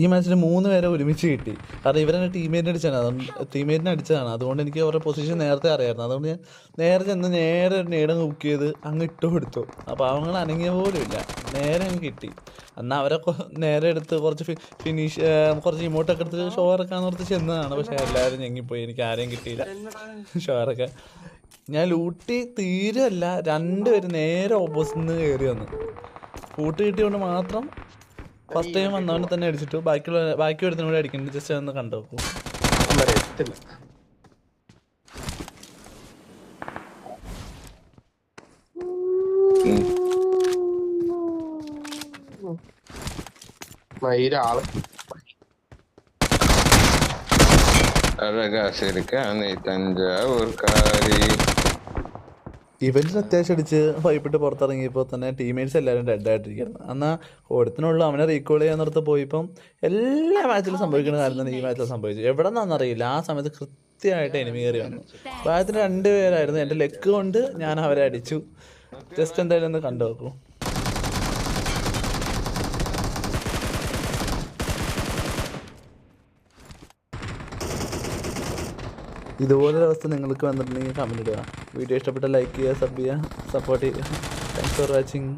ഈ മാച്ചിൽ 3 പേരെ ഒരുമിച്ച് കിട്ടി. കാരണം ഇവരെന്നെ ടീമേറ്റിനെ അടിച്ചതാണ്. അതുകൊണ്ട് എനിക്ക് അവരുടെ പൊസിഷൻ നേരത്തെ അറിയാമായിരുന്നു. അതുകൊണ്ട് ഞാൻ നേരെ ചെന്ന് നേരെ നേടങ്ങ് ബുക്ക് ചെയ്ത് അങ്ങ് ഇട്ട് കൊടുത്തു. അപ്പോൾ അവങ്ങൾ അനങ്ങിയ പോലും ഇല്ല, നേരെ അങ്ങ് കിട്ടി. എന്നാൽ അവരെ നേരെ എടുത്ത് കുറച്ച് കുറച്ച് ഇമോട്ടൊക്കെ എടുത്ത് ഷോ ഇറക്കാന്ന് ഓർത്ത് ചെന്നതാണ്. പക്ഷേ എല്ലാവരും ഞെങ്ങിപ്പോയി, എനിക്ക് ആരെയും കിട്ടിയില്ല ഷോ ഇറക്കാൻ. ഞാൻ ലൂട്ടി തീരല്ല, 2 പേര് നേരെ ഓപ്പോസിറ്റ് നിന്ന് കയറി വന്നു. ഫൂട്ട് കിട്ടിയോണ്ട് മാത്രം ഫസ്റ്റ് ടൈം വന്നവനെ തന്നെ അടിച്ചിട്ടു. ബാക്കി ഒരുത്തിനും കൂടെ അടിക്കുന്നുണ്ട്. ജസ്റ്റ് ഒന്ന് കണ്ടു നോക്കൂ. ഇവന്റിന് അത്യാവശ്യം അടിച്ച് ഭയപ്പെട്ട് പുറത്തിറങ്ങിയപ്പോൾ തന്നെ ടീമേറ്റ്സ് എല്ലാവരും ഡെഡായിട്ടിരിക്കുന്നു. എന്നാൽ ഒരുത്തിനുള്ളൂ അവനെ റീകോൾ ചെയ്യാൻ നിർത്ത് പോയിപ്പം എല്ലാ മാച്ചിലും സംഭവിക്കുന്ന കാര്യം തന്നെ ഈ മാച്ചിൽ സംഭവിച്ചു. എവിടെ നിന്നാണെന്നറിയില്ല, ആ സമയത്ത് കൃത്യമായിട്ട് എനിമി കയറി വന്നു. പ്രായത്തിന് 2 പേരായിരുന്നു. എൻ്റെ ലെഗ് കൊണ്ട് ഞാൻ അവരെ അടിച്ചു. ജസ്റ്റ് എന്തായാലും ഒന്ന് കണ്ടു നോക്കൂ. ഇതുപോലൊരവസ്ഥ നിങ്ങൾക്ക് വന്നിട്ടുണ്ടെങ്കിൽ കമൻറ്റ് ഇടുക. വീഡിയോ ഇഷ്ടപ്പെട്ട ലൈക്ക് ചെയ്യുക, സബ് ചെയ്യുക, സപ്പോർട്ട് ചെയ്യുക. Thanks for watching.